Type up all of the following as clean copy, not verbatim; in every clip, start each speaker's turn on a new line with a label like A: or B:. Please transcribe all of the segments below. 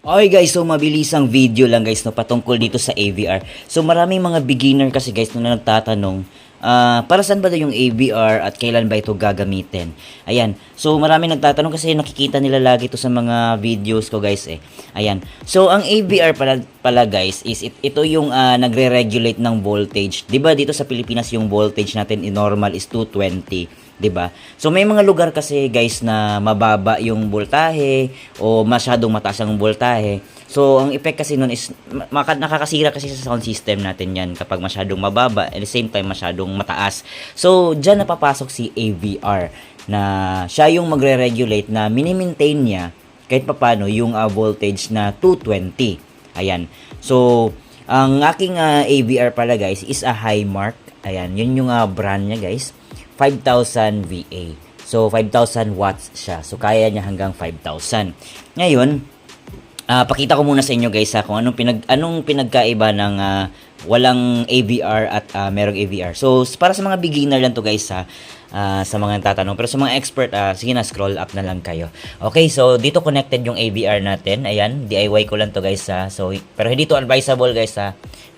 A: Okay guys, so mabilisang video lang guys no patungkol dito sa AVR. So maraming mga beginner kasi guys na nagtatanong para saan ba daw yung AVR at kailan ba ito gagamitin. Ayan. So maraming nagtatanong kasi nakikita nila lagi ito sa mga videos ko guys eh. Ayan. So ang AVR pala guys is ito yung nagre-regulate ng voltage. 'Di ba dito sa Pilipinas yung voltage natin in normal is 220. 'Di ba? So may mga lugar kasi guys na mababa yung voltahe o masyadong mataas ang voltahe. So ang effect kasi nun is nakakasira kasi sa sound system natin 'yan kapag masyadong mababa at the same time masyadong mataas. So diyan napapasok si AVR na siya yung magre-regulate na mini-maintain niya kahit papaano yung voltage na 220. Ayan. So ang aking AVR pala guys is a Highmark. Ayan, yun yung brand niya guys. 5,000 VA. So, 5,000 watts siya. So, kaya niya hanggang 5,000. Ngayon, pakita ko muna sa inyo guys kung anong pinagkaiba ng walang AVR at merong AVR. So, para sa mga beginner lang to guys sa mga tatanong. Pero sa mga expert, sige na, scroll up na lang kayo. Okay, so dito connected yung AVR natin. Ayan, DIY ko lang to guys So, pero hindi to advisable guys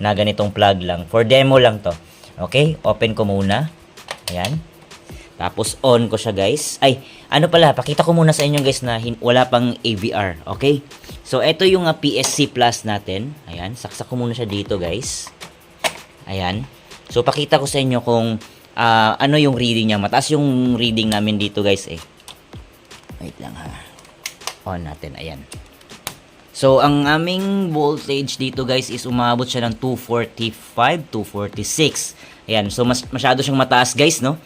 A: na ganitong plug lang. For demo lang to. Okay, open ko muna. Ayan. Tapos on ko siya guys. Ay, ano pala, pakita ko muna sa inyo guys na wala pang AVR. Okay? So, ito yung PSC Plus natin. Ayan, saksak ko muna siya dito guys. Ayan. So, pakita ko sa inyo kung ano yung reading niya. Mataas yung reading namin dito guys eh. Wait lang ha. On natin, ayan. So, ang aming voltage dito guys is umabot siya ng 245, 246. Ayan, so masyado siyang mataas guys, no?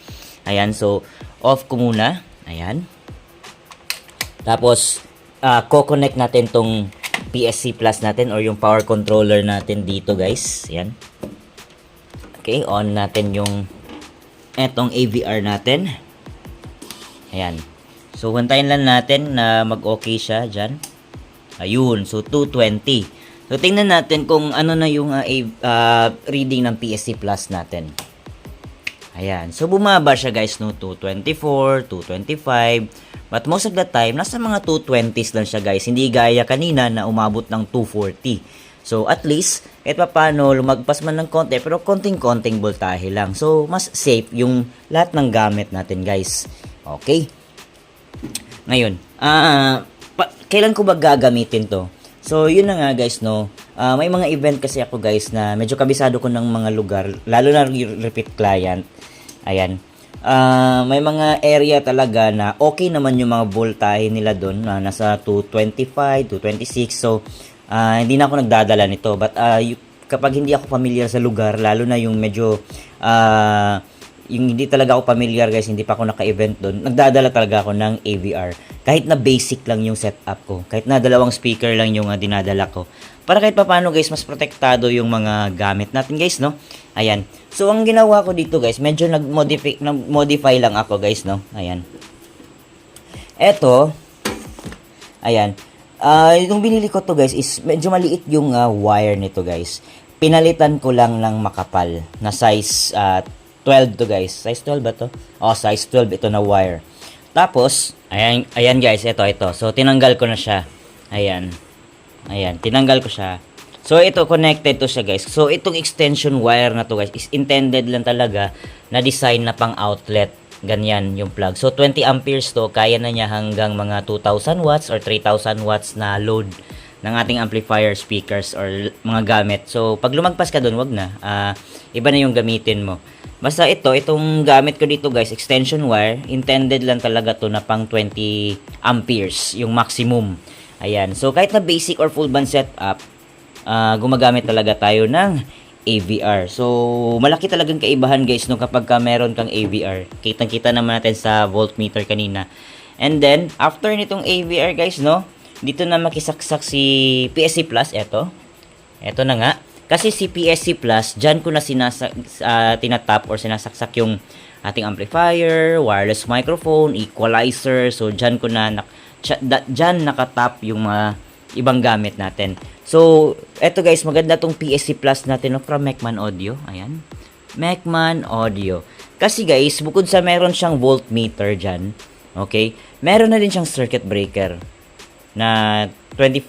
A: Ayan, so off ko muna. Ayan. Tapos, co-connect natin tong PSC Plus natin or yung power controller natin dito guys. Ayan. Okay, on natin yung etong AVR natin. Ayan. So, hintayin lang natin na mag-okay siya dyan. Ayun, so 220. So, tingnan natin kung ano na yung reading ng PSC Plus natin. Ayan. So, bumaba siya guys, no? 224, 225. But most of the time, nasa mga 220s lang siya guys. Hindi gaya kanina na umabot ng 240. So, at least, kahit pa paano, lumagpas man ng konti, pero konting-konting voltahe lang. So, mas safe yung lahat ng gamit natin guys. Okay. Ngayon, kailan ko ba gagamitin to? So, yun na nga guys, no. May mga event kasi ako guys na medyo kabisado ko ng mga lugar, lalo na repeat client. Ayan. May mga area talaga na okay naman yung mga voltahe nila doon, nasa 225, 226. So, hindi na ako nagdadala nito. But kapag hindi ako familiar sa lugar, lalo na yung medyo yung hindi talaga ako familiar guys, hindi pa ako naka-event doon, nagdadala talaga ako ng AVR. Kahit na basic lang yung setup ko. Kahit na dalawang speaker lang yung dinadala ko. Para kahit pa paano guys, mas protektado yung mga gamit natin guys, no? Ayan. So, ang ginawa ko dito guys, medyo nag-modify lang ako guys, no? Ayan. Eto, ayan. Yung binili ko to guys is medyo maliit yung wire nito guys. Pinalitan ko lang ng makapal na size 12 to guys. Size 12 ba to? Oh, size 12 ito na wire. Tapos, ayan guys, ito. So, tinanggal ko na siya. Ayan. Ayan, tinanggal ko siya. So, ito, connected to siya guys. So, itong extension wire na to guys is intended lang talaga na design na pang outlet. Ganyan yung plug. So, 20 amperes to, kaya na niya hanggang mga 2,000 watts or 3,000 watts na load ng ating amplifier, speakers, or mga gamit. So, pag lumagpas ka dun, wag na. Iba na yung gamitin mo. Basta itong gamit ko dito guys, extension wire, intended lang talaga to na pang 20 amperes, yung maximum. Ayan. So, kahit na basic or full band setup, gumagamit talaga tayo ng AVR. So, malaki talagang kaibahan guys no kapag meron kang AVR. Kitang-kita naman natin sa voltmeter kanina. And then, after nitong AVR guys, no, dito na makisaksak si PSC Plus, Eto na nga. Kasi si PSC Plus, dyan ko na tinatap or sinasaksak yung ating amplifier, wireless microphone, equalizer. So, dyan ko na dyan nakatap yung mga ibang gamit natin. So, eto guys, maganda tong PSC Plus natin from Mecman Audio. Ayan. Mecman Audio. Kasi guys, bukod sa meron siyang voltmeter dyan, okay, meron na din siyang circuit breaker. na 20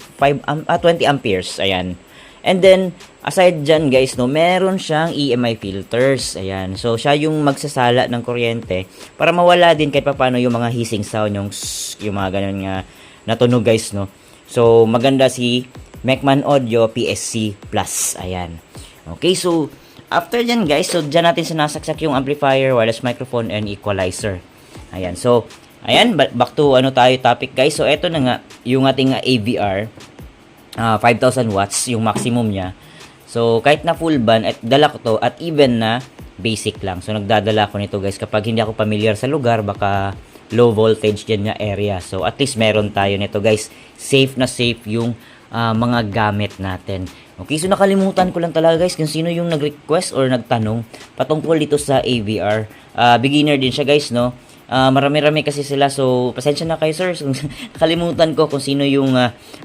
A: amperes. Ayan. And then, aside dyan guys, no, meron siyang EMI filters. Ayan. So, siya yung magsasala ng kuryente para mawala din kahit paano yung mga hissing sound, yung mga ganun nga natunog guys, no. So, maganda si Mecman Audio PSC Plus. Ayan. Okay, so, after dyan guys, so dyan natin sinasaksak yung amplifier, wireless microphone, and equalizer. Ayan. So, ayan, back to topic guys. So, eto na nga, yung ating AVR. 5,000 watts yung maximum niya. So, kahit na full band, at dala ko to, at even na basic lang. So, nagdadala ko nito guys. Kapag hindi ako familiar sa lugar, baka low voltage dyan na area. So, at least meron tayo nito guys. Safe na safe yung mga gamit natin. Okay, so nakalimutan ko lang talaga guys kung sino yung nag-request or nagtanong patungkol dito sa AVR. Beginner din siya guys, no? Marami-rami kasi sila, so pasensya na kayo sir, nakalimutan ko kung sino yung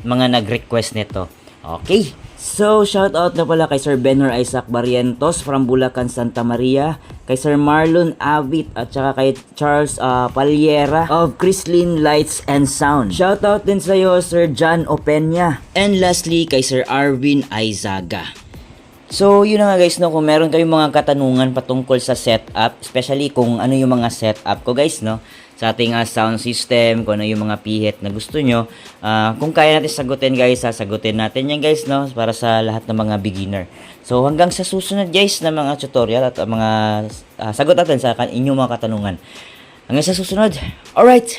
A: mga nag-request nito. Okay, so shout out na pala kay Sir Benner Isaac Barrientos from Bulacan, Santa Maria, kay Sir Marlon Avit, at saka kay Charles Paliera of Chrislin Lights and Sound. Shout out din sa iyo Sir John Opeña, and lastly kay Sir Arvin Aizaga. So, yun na nga guys, no, kung meron kayong mga katanungan patungkol sa setup, especially kung ano yung mga setup ko guys, no, sa ating sound system, kung ano yung mga pihit na gusto nyo, kung kaya natin sagutin guys, sasagutin natin yan guys, no, para sa lahat ng mga beginner. So, hanggang sa susunod guys na mga tutorial at mga sagot natin sa inyong mga katanungan. Hanggang sa susunod, alright.